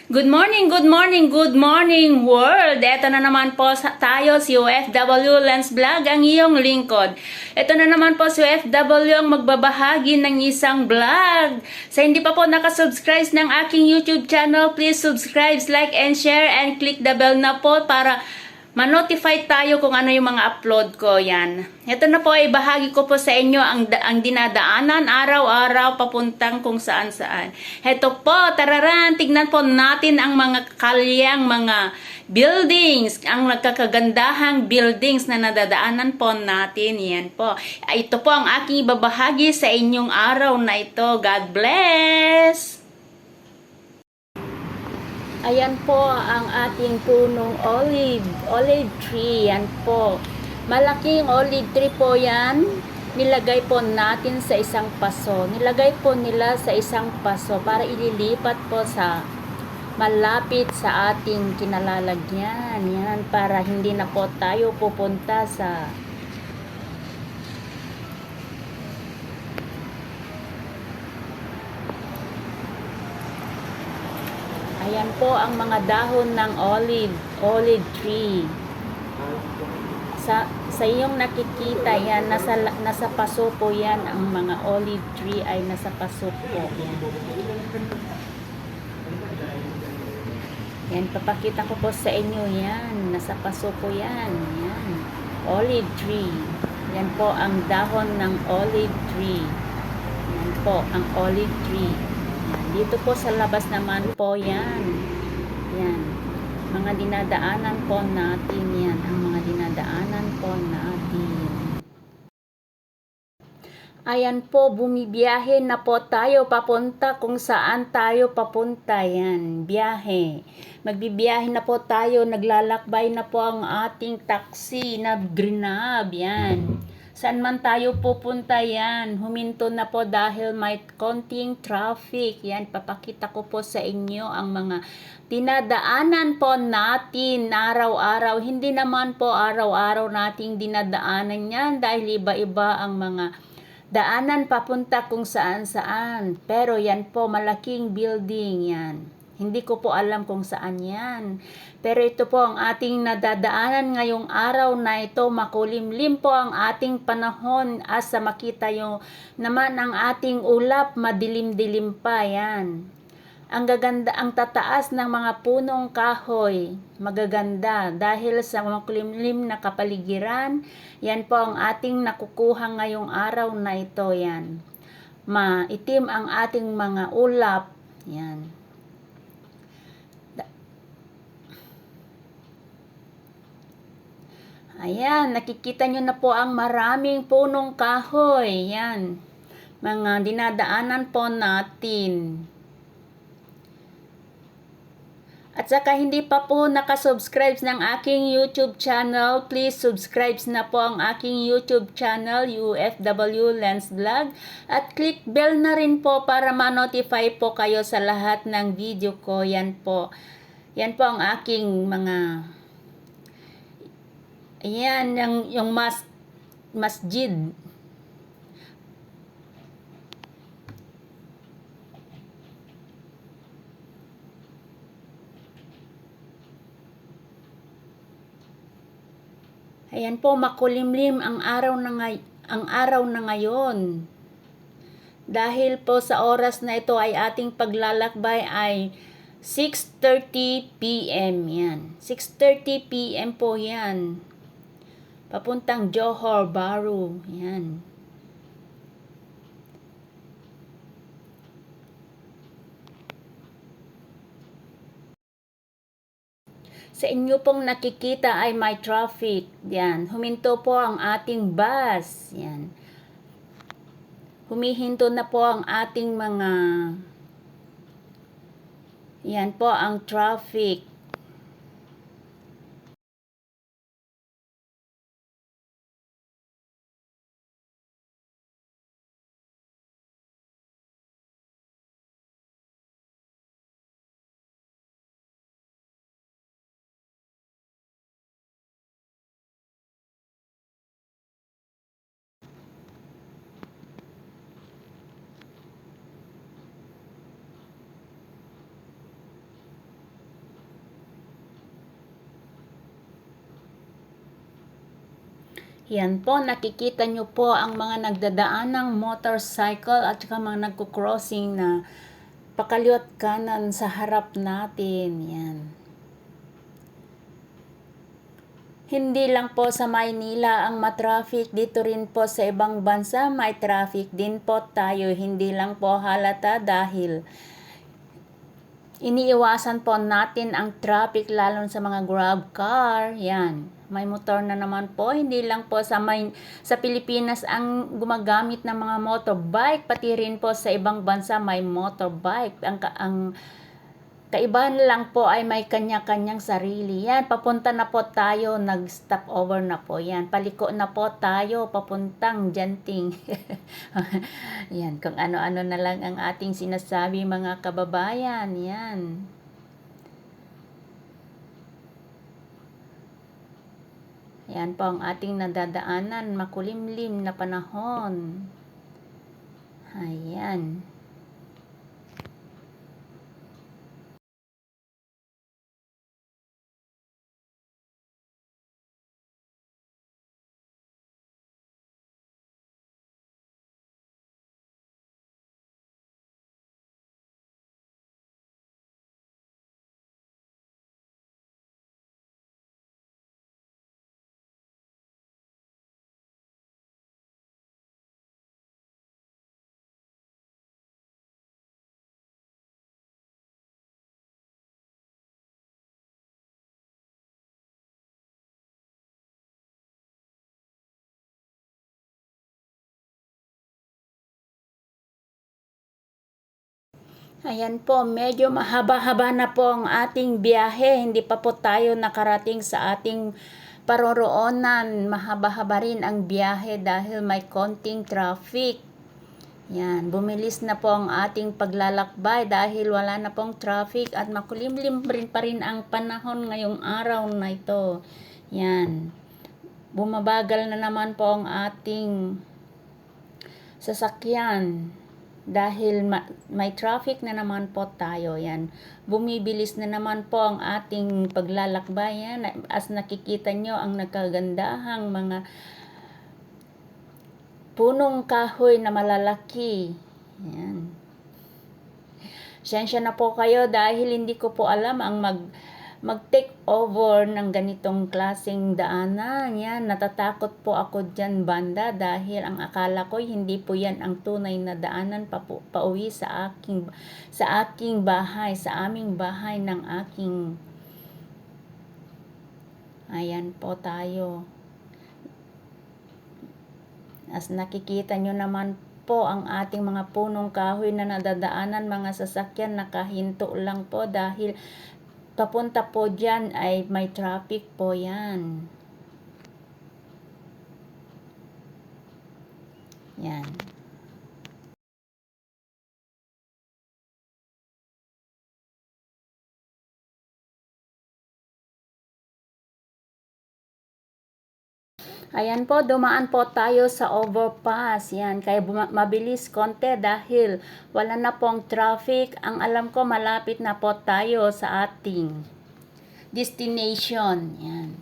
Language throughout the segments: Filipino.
Good morning, good morning, good morning world! Ito na naman po tayo si OFW Lens Vlog, ang iyong lingkod. Ito na naman po si OFW ang magbabahagi ng isang vlog. Sa hindi pa po nakasubscribe ng aking YouTube channel, please subscribe, like, and share, and click the bell na po para ma-notify tayo kung ano yung mga upload ko. Yan. Ito na po ay bahagi ko po sa inyo ang dinadaanan araw-araw papuntang kung saan-saan. Ito po, tararan, tignan po natin ang mga kalyang mga buildings, ang nagkakagandahang buildings na nadadaanan po natin. Yan po. Ito po ang aking ibabahagi sa inyong araw na ito. God bless! Ayan po ang ating punong olive tree. Yan po. Malaking olive tree po yan. Nilagay po natin sa isang paso. Nilagay po nila sa isang paso para ililipat po sa malapit sa ating kinalalagyan. Yan, para hindi na po tayo pupunta sa ayan po ang mga dahon ng olive tree. Sa iyong nakikita yan, nasa paso po yan, ang mga olive tree ay nasa paso po. Yan. Yan, papakita ko po sa inyo yan. Nasa paso po yan. Yan. Olive tree. Yan po ang dahon ng olive tree. Yan po ang olive tree. Yan. Dito po sa labas naman po yan. Yan. Mga dinadaanan po natin yan. Ang mga dinadaanan po natin. Ayan po, bumibiyahe na po tayo papunta kung saan tayo papunta. Yan, biyahe. Magbibiyahe na po tayo, naglalakbay na po ang ating taxi na Grab. Yan. Saan man tayo pupunta yan. Huminto na po dahil may konting traffic. Yan, papakita ko po sa inyo ang mga dinadaanan po natin araw-araw. Hindi naman po araw-araw nating dinadaanan yan dahil iba-iba ang mga daanan papunta kung saan-saan. Pero yan po, malaking building yan. Hindi ko po alam kung saan yan. Pero ito po ang ating nadadaanan ngayong araw na ito. Makulimlim po ang ating panahon asa makita yung naman ang ating ulap, madilim-dilim pa yan. Ang gaganda, ang tataas ng mga punong kahoy, magaganda dahil sa makulimlim na kapaligiran. Yan po ang ating nakukuha ngayong araw na ito. Yan. Maitim ang ating mga ulap. Yan. Ayan, nakikita nyo na po ang maraming punong kahoy. Yan. Mga dinadaanan po natin. At saka hindi pa po nakasubscribe ng aking YouTube channel, please subscribe na po ang aking YouTube channel, OFW Lens Vlog. At click bell na rin po para ma-notify po kayo sa lahat ng video ko. Yan po. Yan po ang aking mga... Ayan, yung masjid. Ayan po, makulimlim ang araw na ngayon. Dahil po sa oras na ito ay ating paglalakbay ay 6:30 PM yan. 6:30 PM po yan. Papuntang Johor Bahru. Yan. Sa inyo pong nakikita ay may traffic. Yan. Huminto po ang ating bus. Yan. Humihinto na po ang ating mga... Yan po ang traffic. Yan po, nakikita nyo po ang mga nagdadaan ng motorcycle at saka mga nagko-crossing na pakaliwat kanan sa harap natin. Yan. Hindi lang po sa Maynila ang matraffic, dito rin po sa ibang bansa may traffic din po tayo. Hindi lang po halata dahil iniiwasan po natin ang traffic lalo sa mga grab car. Yan. May motor na naman po. Hindi lang po sa Pilipinas ang gumagamit ng mga motorbike. Pati rin po sa ibang bansa may motorbike. Ang kaibahan lang po ay may kanya-kanyang sarili. Yan. Papunta na po tayo. Nag-stop over na po. Yan. Paliko na po tayo. Papuntang Genting. Yan. Kung ano-ano na lang ang ating sinasabi mga kababayan. Yan. Yan po ang ating nadadaanan, makulimlim na panahon. Ayan. Ayan po, medyo mahaba-haba na po ang ating biyahe. Hindi pa po tayo nakarating sa ating paroroonan. Mahaba-haba rin ang biyahe dahil may konting traffic. Yan, bumilis na po ang ating paglalakbay dahil wala na pong traffic at makulimlim rin pa rin ang panahon ngayong araw na ito. Yan, bumabagal na naman po ang ating sasakyan dahil may traffic na naman po tayo. Yan, bumibilis na naman po ang ating paglalakbay. Yan, as nakikita nyo ang nagkagandahang mga punong kahoy na malalaki. Yan. Siyensya na po kayo dahil hindi ko po alam ang mag-take over ng ganitong klaseng daanan. Yan, natatakot po ako dyan banda dahil ang akala ko hindi po yan ang tunay na daanan pauwi sa aking bahay, sa aming bahay ng aking. Ayan po tayo. As nakikita nyo naman po ang ating mga punong kahoy na nadadaanan, mga sasakyan nakahinto lang po dahil papunta po dyan ay may traffic po yan. Yan. Ayan po, dumaan po tayo sa overpass. Yan, kaya mabilis konti dahil wala na pong traffic. Ang alam ko, malapit na po tayo sa ating destination. Yan.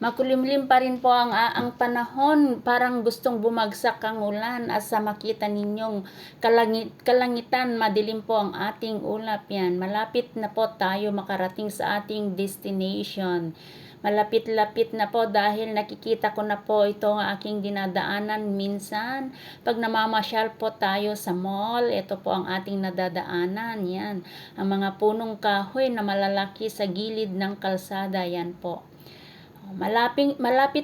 Makulimlim pa rin po ang panahon. Parang gustong bumagsak ang ulan at sa makita ninyong kalangitan, madilim po ang ating ulap. Yan. Malapit na po tayo makarating sa ating destination. Malapit-lapit na po dahil nakikita ko na po ito ang aking dinadaanan minsan. Pag namamasyal po tayo sa mall, ito po ang ating nadadaanan. Yan. Ang mga punong kahoy na malalaki sa gilid ng kalsada. Yan po. Malapit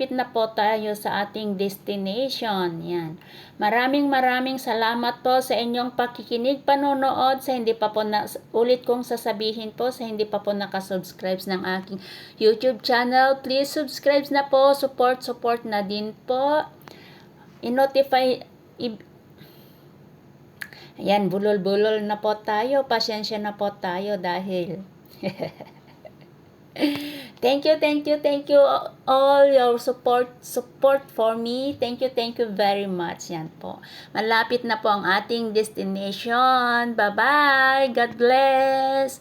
na po tayo sa ating destination. Yan. Maraming salamat po sa inyong pakikinig, panonood. Sa hindi pa po ulit kong sasabihin po, sa hindi pa po nakasubscribe ng aking YouTube channel, please subscribe na po. Support na din po. I-notify. Ayan, bulol-bulol na po tayo. Pasensya na po tayo dahil Thank you all your support for me. Thank you very much. Yan po. Malapit na po ang ating destination. Bye-bye. God bless.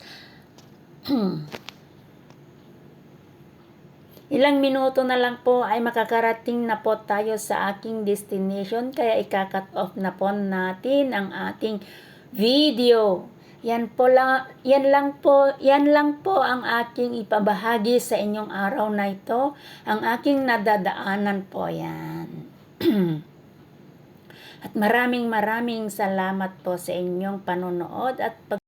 Ilang minuto na lang po ay makakarating na po tayo sa aking destination, kaya ika-cut off na po natin ang ating video. Yan lang po ang aking ipabahagi sa inyong araw na ito, ang aking nadadaanan po yan. At maraming salamat po sa inyong panonood at